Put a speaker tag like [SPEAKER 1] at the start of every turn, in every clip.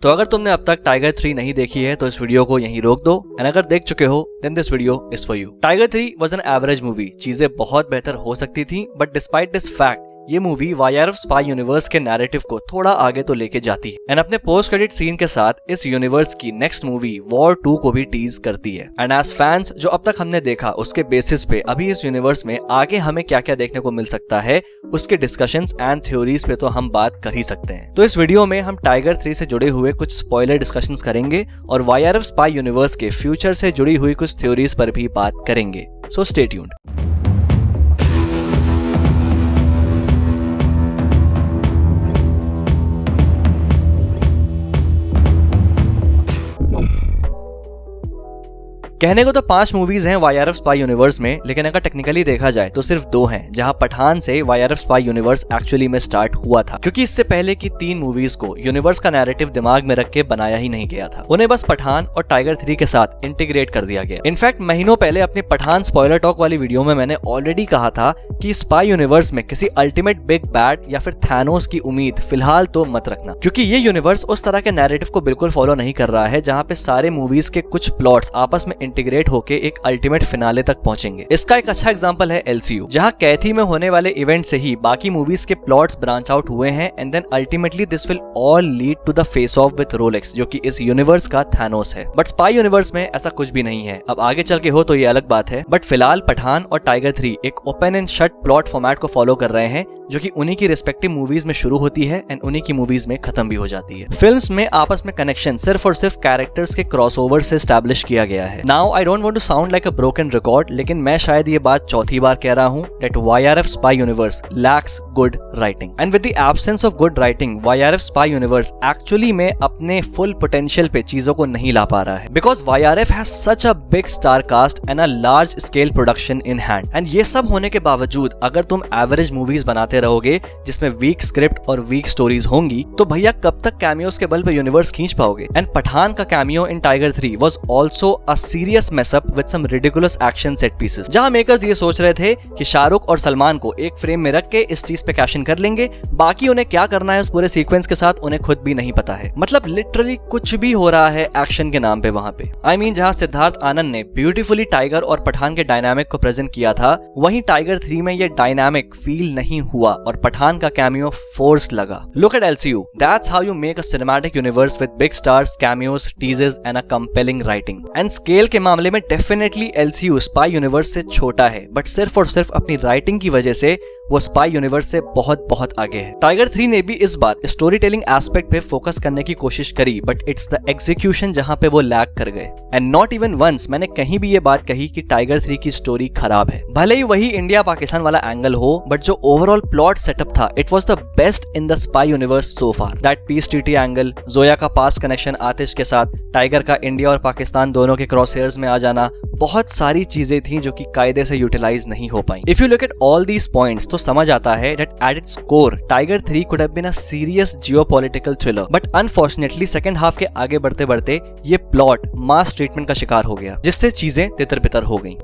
[SPEAKER 1] तो अगर तुमने अब तक टाइगर 3 नहीं देखी है तो इस वीडियो को यहीं रोक दो, एंड अगर देख चुके हो then this video is for you. Tiger 3 was an average movie. चीजें बहुत बेहतर हो सकती थी, बट डिस्पाइट दिस फैक्ट ये मूवी वाईआरएफ स्पाई यूनिवर्स के नैरेटिव को थोड़ा आगे तो लेके जाती है, एंड अपने पोस्ट क्रेडिट सीन के साथ इस यूनिवर्स की नेक्स्ट मूवी वॉर 2 को भी टीज करती है। एंड एज फैंस जो अब तक हमने देखा उसके बेसिस पे अभी इस यूनिवर्स में आगे हमें क्या क्या देखने को मिल सकता है उसके डिस्कशंस एंड थ्योरीज पे तो हम बात कर ही सकते हैं। तो इस वीडियो में हम टाइगर 3 से जुड़े हुए कुछ स्पॉइलर डिस्कशंस करेंगे और वाईआरएफ स्पाई यूनिवर्स के फ्यूचर से जुड़ी हुई कुछ थ्योरीज पर भी बात करेंगे। So stay tuned. कहने को तो 5 मूवीज हैं वाईआरएफ स्पाई यूनिवर्स में, लेकिन अगर टेक्निकली देखा जाए तो सिर्फ 2 हैं, जहां पठान से वाईआरएफ स्पाई यूनिवर्स एक्चुअली में स्टार्ट हुआ था, क्योंकि इससे पहले की 3 मूवीज को यूनिवर्स का नैरेटिव दिमाग में रख के बनाया ही नहीं गया था। उन्हें बस पठान और टाइगर 3 के साथ इंटीग्रेट कर दिया गया। इनफैक्ट महीनों पहले अपनी पठान स्पॉइलर टॉक वाली वीडियो में मैंने ऑलरेडी कहा था कि स्पाई यूनिवर्स में किसी अल्टीमेट बिग बैड या फिर थैनोस की उम्मीद फिलहाल तो मत रखना, क्योंकि ये यूनिवर्स उस तरह के नैरेटिव को बिल्कुल फॉलो नहीं कर रहा है जहां पे सारे मूवीज के कुछ प्लॉट्स आपस में इंटीग्रेट होके एक अल्टीमेट फिनाले तक पहुंचेंगे। इसका एक अच्छा एग्जांपल है एलसीयू, जहां कैथी में होने वाले इवेंट से ही बाकी मूवीज के प्लॉट्स ब्रांच आउट हुए हैं, and then ultimately this will all lead to the face off with Rolex, जो कि इस यूनिवर्स का थैनोस है। बट स्पाई यूनिवर्स में ऐसा कुछ भी नहीं है। अब आगे चल के हो तो ये अलग बात है, बट फिलहाल पठान और टाइगर 3 एक open and shut plot format को फॉलो कर रहे हैं, जो कि उन्हीं की रिस्पेक्टिव मूवीज में शुरू होती है एंड उन्हीं की मूवीज में खत्म भी हो जाती है। फिल्म्स में आपस में कनेक्शन सिर्फ और सिर्फ कैरेक्टर्स के क्रॉसओवर से एस्टैब्लिश किया गया है। Now I don't want to sound like a broken record, लेकिन मैं शायद ये बात चौथी बार कह रहा हूं that YRF spy universe lakhs good writing, and with the absence of good writing YRF spy universe actually में अपने फुल पोटेंशियल पे चीजों को नहीं ला पा रहा है, because YRF has such a big star cast and a large scale production in hand. And ये सब होने के बावजूद अगर तुम एवरेज मूवीज बनाते रहोगे जिसमें वीक स्क्रिप्ट और वीक स्टोरीज होंगी, तो भैया कब तक कैमियोस के बल पे यूनिवर्स खींच पाओगे। एंड पठान का cameo in Tiger 3 was also a serious mess up with some ridiculous action set pieces, जहां मेकर्स ये सोच रहे थे कि शाहरुख और सलमान को एक फ्रेम में रख के इस चीज पे कैश इन कर लेंगे, बाकी उन्हें क्या करना है उस पूरे सीक्वेंस के साथ उन्हें खुद भी नहीं पता है। मतलब लिटरली कुछ भी हो रहा है एक्शन के नाम पे वहां पे। आई मीन जहां सिद्धार्थ आनंद ने ब्यूटीफुली टाइगर और पठान के डायनामिक को प्रेजेंट किया था, वहीं टाइगर 3 में ये डायनामिक फील नहीं हुआ और पठान का कैमियो फोर्स लगा। Look at LCU. That's how you make a cinematic universe with big stars, cameos, teases and a compelling writing. And scale के मामले में definitely LCU स्पाई यूनिवर्स से छोटा है, बट सिर्फ और सिर्फ अपनी राइटिंग की वजह से वो स्पाई यूनिवर्स से बहुत बहुत आगे है। टाइगर 3 ने भी इस बार स्टोरी टेलिंग एस्पेक्ट पे फोकस करने की कोशिश करी, बट इट्स द एग्जीक्यूशन जहां पे वो लैग कर गए। एंड नॉट इवन वंस मैंने कहीं भी ये बात कही कि टाइगर 3 की स्टोरी खराब है। भले ही वही इंडिया पाकिस्तान वाला एंगल हो, बट जो ओवरऑल प्लॉट सेटअप था it was the best in the spy universe so far. That piece TT angle, Zoya का पास्ट कनेक्शन आतिश के साथ, टाइगर का इंडिया और पाकिस्तान दोनों के क्रॉस हेयर्स में आ जाना, बहुत सारी चीजें थी जो कि कायदे से यूटिलाइज नहीं हो पाई। If you look at all these points तो समझ आता है that at its core Tiger 3 could have been a serious geopolitical thriller, but unfortunately second half के आगे बढ़ते बढ़ते ये प्लॉट मास ट्रीटमेंट का शिकार हो गया, जिससे चीजें तितर बितर हो गईं।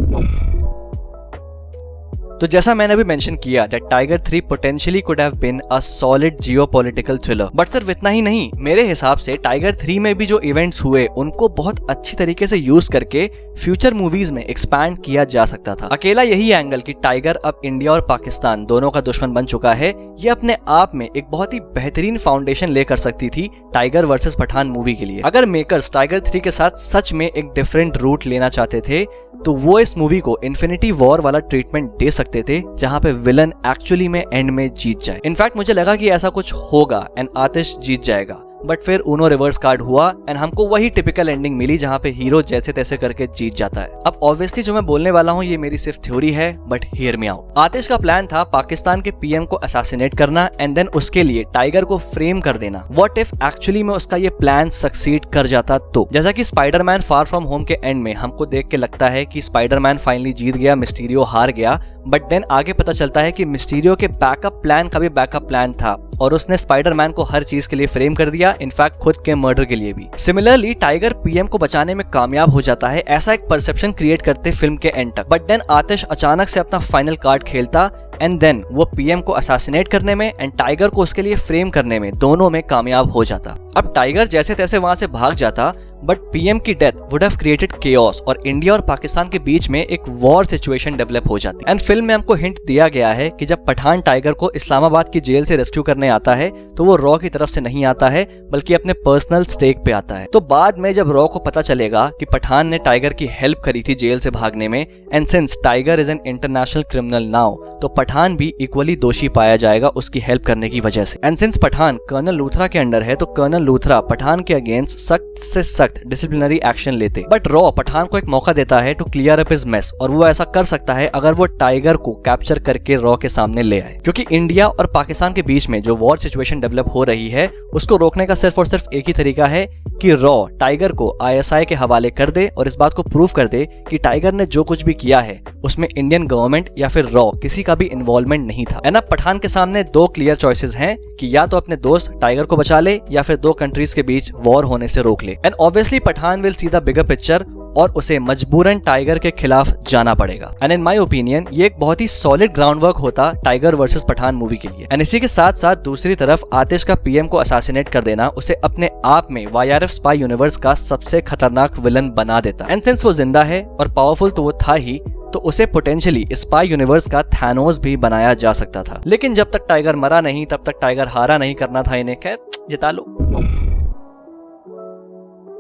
[SPEAKER 1] तो जैसा मैंने अभी मेंशन किया that Tiger 3 potentially could have been a solid geopolitical thriller, but सिर्फ इतना ही नहीं, मेरे हिसाब से टाइगर 3 में भी जो इवेंट्स हुए उनको बहुत अच्छी तरीके से यूज करके फ्यूचर मूवीज में एक्सपैंड किया जा सकता था। अकेला यही एंगल कि टाइगर अब इंडिया और पाकिस्तान दोनों का दुश्मन बन चुका है, ये अपने आप में एक बहुत ही बेहतरीन फाउंडेशन ले कर सकती थी टाइगर वर्सेस पठान मूवी के लिए। अगर मेकर्स टाइगर 3 के साथ सच में एक डिफरेंट रूट लेना चाहते थे तो वो इस मूवी को इन्फिनिटी वॉर वाला ट्रीटमेंट दे सकते थे, जहां पे विलन एक्चुअली में एंड में जीत जाए। इनफैक्ट मुझे लगा कि ऐसा कुछ होगा एंड आतिश जीत जाएगा, बट फिर उनो रिवर्स कार्ड हुआ एंड हमको वही टिपिकल एंडिंग मिली जहां पे हीरो जैसे तैसे करके जीत जाता है। अब ऑब्वियसली जो मैं बोलने वाला हूं ये मेरी सिर्फ थ्योरी है, बट हियर मी आउट। आतिश का प्लान था पाकिस्तान के पीएम को असैसिनेट करना एंड देन उसके लिए टाइगर को फ्रेम कर देना। व्हाट इफ एक्चुअली में उसका ये प्लान सक्सीड कर जाता तो? जैसा कि स्पाइडरमैन फार फ्रॉम होम के एंड में हमको देख के लगता है कि स्पाइडरमैन फाइनली जीत गया, मिस्टीरियो हार गया, बट देन आगे पता चलता है कि मिस्टीरियो के बैकअप प्लान का भी बैकअप प्लान था और उसने स्पाइडरमैन को हर चीज के लिए फ्रेम कर दिया, इनफैक्ट खुद के मर्डर के लिए भी। सिमिलरली टाइगर पीएम को बचाने में कामयाब हो जाता है, ऐसा एक परसेप्शन क्रिएट करते फिल्म के एंड तक, बट देन आतिश अचानक से अपना फाइनल कार्ड खेलता एंड देन वो पीएम को असैसिनेट करने में एंड टाइगर को उसके लिए फ्रेम करने में दोनों में कामयाब हो जाता। अब टाइगर जैसे तैसे वहां से भाग जाता, बट पीएम की death would have created chaos और इंडिया और पाकिस्तान के बीच में एक वॉर सिचुएशन डेवलप हो जाती है। एंड फिल्म में हमको हिंट दिया गया है कि जब पठान टाइगर को इस्लामाबाद की जेल से रेस्क्यू करने आता है तो वो रॉ की तरफ से नहीं आता है बल्कि अपने पर्सनल स्टेक पे आता है। तो बाद में जब रॉ को पता चलेगा कि पठान ने टाइगर की हेल्प करी थी जेल से भागने में, and since tiger is an international criminal now, तो पठान भी इक्वली दोषी पाया जाएगा उसकी हेल्प करने की वजह से। And since Pathaan colonel Luthra के अंडर है, तो कर्नल लूथरा पठान के अगेंस्ट सख्त से सख्त डिसिप्लिनरी एक्शन लेते। बट रॉ पठान को एक मौका देता है to clear up his mess, और वो ऐसा कर सकता है अगर वो टाइगर को कैप्चर करके रॉ के सामने ले आए, क्योंकि इंडिया और पाकिस्तान के बीच में जो वॉर सिचुएशन डेवलप हो रही है उसको रोकने का सिर्फ और सिर्फ एक ही तरीका है कि रॉ टाइगर को आईएसआई के हवाले कर दे और इस बात को प्रूव कर दे कि टाइगर ने जो कुछ भी किया है उसमें इंडियन गवर्नमेंट या फिर रॉ किसी का भी इन्वॉल्वमेंट नहीं था। एंड अब पठान के सामने दो क्लियर चॉइसेस हैं कि या तो अपने दोस्त टाइगर को बचा ले या फिर दो कंट्रीज के बीच वॉर होने से रोक ले। And obviously Pathaan will see the bigger picture और उसे मजबूरन टाइगर के खिलाफ जाना पड़ेगा। एंड इन माय ओपिनियन ये एक बहुत ही सॉलिड ग्राउंड वर्क होता टाइगर वर्सेस पठान मूवी के लिए। एंड इसी के साथ साथ दूसरी तरफ आतिश का पीएम को असैसिनेट कर देना उसे अपने आप में वाईआरएफ स्पाई यूनिवर्स का सबसे खतरनाक विलन बना देता। एंड सिंस वो जिंदा है और पावरफुल तो वो था ही, तो उसे पोटेंशियली स्पाई यूनिवर्स का थैनोस भी बनाया जा सकता था। लेकिन जब तक टाइगर मरा नहीं तब तक टाइगर हारा नहीं करना था इन्हें, खैर जिता लो।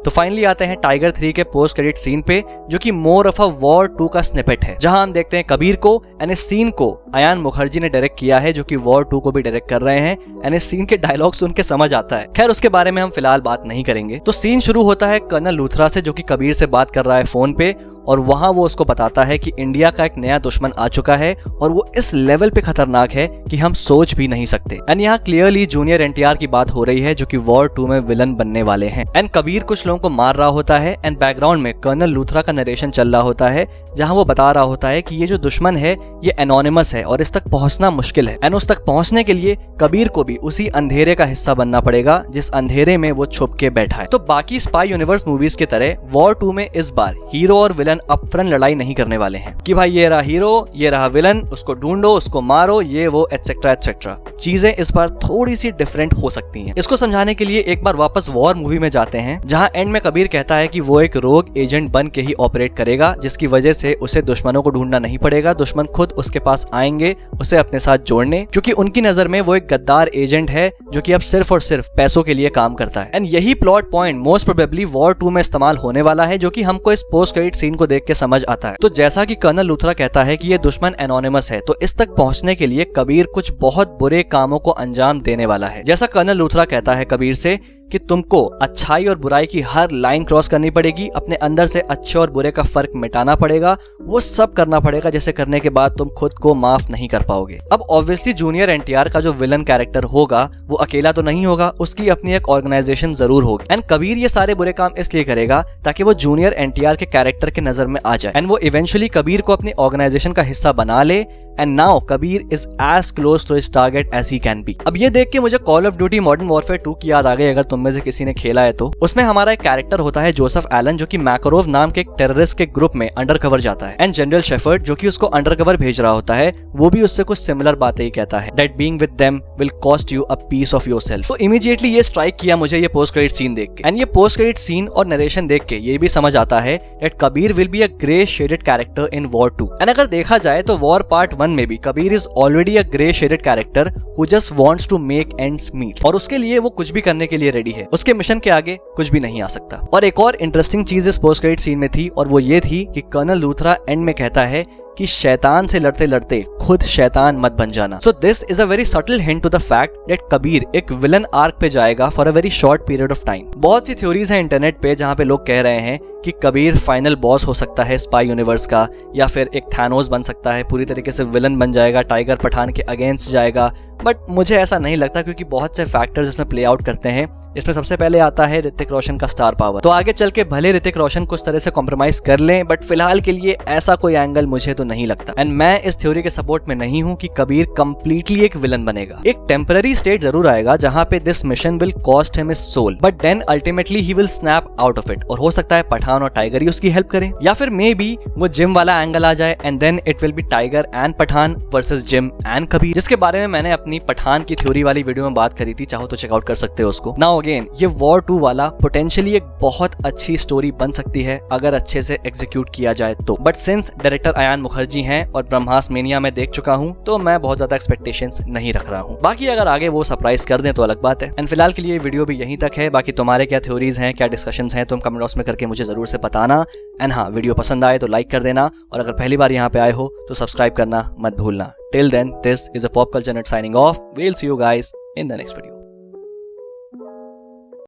[SPEAKER 1] तो फाइनली आते हैं टाइगर 3 के पोस्ट क्रेडिट सीन पे, जो कि मोर ऑफ अ वॉर 2 का स्निपेट है, जहां हम देखते हैं कबीर को। एंड इस सीन को अयान मुखर्जी ने डायरेक्ट किया है, जो कि वॉर 2 को भी डायरेक्ट कर रहे हैं। एंड इस सीन के डायलॉग सुन के समझ आता है, खैर उसके बारे में हम फिलहाल बात नहीं करेंगे। तो सीन शुरू होता है कर्नल लूथरा से, जो कि कबीर से बात कर रहा है फोन पे, और वहां वो उसको बताता है कि इंडिया का एक नया दुश्मन आ चुका है और वो इस लेवल पे खतरनाक है कि हम सोच भी नहीं सकते। एंड यहाँ क्लियरली जूनियर एनटीआर की बात हो रही है, जो कि वॉर 2 में विलन बनने वाले हैं। एंड कबीर कुछ लोगों को मार रहा होता है एंड बैकग्राउंड में कर्नल लूथरा का नरेशन चल रहा होता है, जहां वो बता रहा होता है कि ये जो दुश्मन है ये एनोनिमस है और इस तक पहुंचना मुश्किल है। एंड उस तक पहुंचने के लिए कबीर को भी उसी अंधेरे का हिस्सा बनना पड़ेगा जिस अंधेरे में वो छुप के बैठा है। तो बाकी स्पाई यूनिवर्स मूवीज की तरह वॉर 2 में इस बार हीरो और विलन अपफ्रंट लड़ाई नहीं करने वाले हैं कि भाई ये रहा हीरो, ये रहा विलन, उसको ढूंढो, उसको मारो, ये वो एटसेट्रा एटसेट्रा। चीजें इस बार थोड़ी सी डिफरेंट हो सकती हैं। इसको समझाने के लिए एक बार वापस वॉर मूवी में जाते हैं, जहां एंड में कबीर कहता है कि वो एक रोग एजेंट बन के ही ऑपरेट करेगा, जिसकी वजह से उसे दुश्मनों को ढूंढना नहीं पड़ेगा, दुश्मन खुद उसके पास आएंगे उसे अपने साथ जोड़ने, क्योंकि उनकी नजर में वो एक गद्दार एजेंट है जो कि अब सिर्फ और सिर्फ पैसों के लिए काम करता है। एंड यही plot point most probably war 2 में इस्तेमाल होने वाला है, जो कि हमको इस पोस्ट क्रेडिट सीन को देख के समझ आता है। तो जैसा कि कर्नल लूथरा कहता है कि ये दुश्मन एनोनिमस है, तो इस तक पहुंचने के लिए कबीर कुछ बहुत बुरे कामों को अंजाम देने वाला है। जैसा कर्नल लूथरा कहता है कबीर से कि तुमको अच्छाई और बुराई की हर लाइन क्रॉस करनी पड़ेगी, अपने अंदर से अच्छे और बुरे का फर्क मिटाना पड़ेगा, वो सब करना पड़ेगा जैसे करने के बाद तुम खुद को माफ नहीं कर पाओगे। अब ऑब्वियसली जूनियर एनटीआर का जो विलन कैरेक्टर होगा वो अकेला तो नहीं होगा, उसकी अपनी एक ऑर्गेनाइजेशन जरूर होगी। एंड कबीर ये सारे बुरे काम इसलिए करेगा ताकि वो जूनियर एनटीआर के कैरेक्टर के नजर में आ जाए एंड वो इवेंचुअली कबीर को अपनी ऑर्गेनाइजेशन का हिस्सा बना ले। And now Kabir is as close to his target as he can be. अब ये देख के मुझे Call of Duty Modern Warfare 2 की याद आ गई, अगर तुम में से किसी ने खेला है तो। उसमें हमारा एक कैरेक्टर होता है जोसेफ एलन, जो कि मैकारोव नाम के एक टेररिस्ट के ग्रुप में अंडरकवर जाता है। एंड जनरल शेफर्ड जो कि उसको अंडरकवर भेज रहा होता है, वो भी उससे कुछ सिमिलर बातें ही कहता है, that being with them will cost you a piece of yourself. तो इमीडिएटली ये स्ट्राइक किया मुझे ये पोस्ट क्रेडिट सीन देख के। एंड ये पोस्ट क्रेडिट सीन और नरेशन देख के ये भी समझ आता है that Kabir will be a grey shaded character in war 2। And अगर देखा जाए तो वॉर पार्ट 1 में भी Kabir already a grey shaded character who just wants to make ends meet, और उसके लिए वो कुछ भी करने के लिए रेडी है, उसके मिशन के आगे कुछ भी नहीं आ सकता। और एक और इंटरेस्टिंग चीज इस पोस्ट क्रेडिट सीन में थी, और वो ये थी कि कर्नल लूथरा एंड में कहता है कि शैतान से लड़ते लड़ते खुद शैतान मत बन जाना। So this is a very subtle hint to the fact that Kabir एक विलन आर्क पे जाएगा for a very short period of time. बहुत सी थ्योरीज हैं इंटरनेट पे जहां पे लोग कह रहे हैं कि कबीर फाइनल बॉस हो सकता है स्पाई यूनिवर्स का, या फिर एक थैनोस बन सकता है, पूरी तरीके से विलन बन जाएगा, टाइगर पठान के अगेंस्ट जाएगा। बट मुझे ऐसा नहीं लगता, क्योंकि बहुत से फैक्टर्स इसमें प्ले आउट करते हैं। इसमें सबसे पहले आता है ऋतिक रोशन का स्टार पावर। तो आगे चल के भले ऋतिक रोशन कुछ तरह से कॉम्प्रोमाइज कर लें, बट फिलहाल के लिए ऐसा कोई एंगल मुझे तो नहीं लगता। एंड मैं इस थ्योरी के सपोर्ट में नहीं हूं कि कबीर कंप्लीटली एक विलन बनेगा। एक टेम्पररी स्टेट जरूर आएगा जहां पे this mission will cost him his soul, but then ultimately he will snap out of it. और हो सकता है पठान और टाइगर ही उसकी हेल्प करें, या फिर मे बी वो जिम वाला एंगल आ जाए and then it will be Tiger and Pathaan versus Jim and Kabir, जिसके बारे में मैंने अपनी पठान की थ्योरी वाली वीडियो में बात करी थी, चाहो तो चेकआउट कर सकते हो उसको। नाउ अगेन, ये वॉर 2 वाला पोटेंशियली एक बहुत अच्छी स्टोरी बन सकती है अगर अच्छे से एग्जीक्यूट किया जाए तो। But since director Ayan Mukerji हैं और ब्रह्मास्त्र मेनिया में देख चुका हूं, तो मैं बहुत ज्यादा एक्सपेक्टेशंस नहीं रख रहा हूं। बाकी अगर आगे वो सरप्राइज कर दें तो अलग बात है। एंड फिलहाल के लिए वीडियो भी यहीं तक है। बाकी तुम्हारे क्या थ्योरीज हैं, क्या डिस्कशंस हैं, तुम कमेंट बॉक्स में करके मुझे जरूर से बताना। एंड हाँ, वीडियो पसंद आए तो लाइक कर देना, और अगर पहली बार यहाँ पे आए हो तो सब्सक्राइब करना मत भूलना। Till then, this is a pop culture net signing off. We'll see you guys in the next video.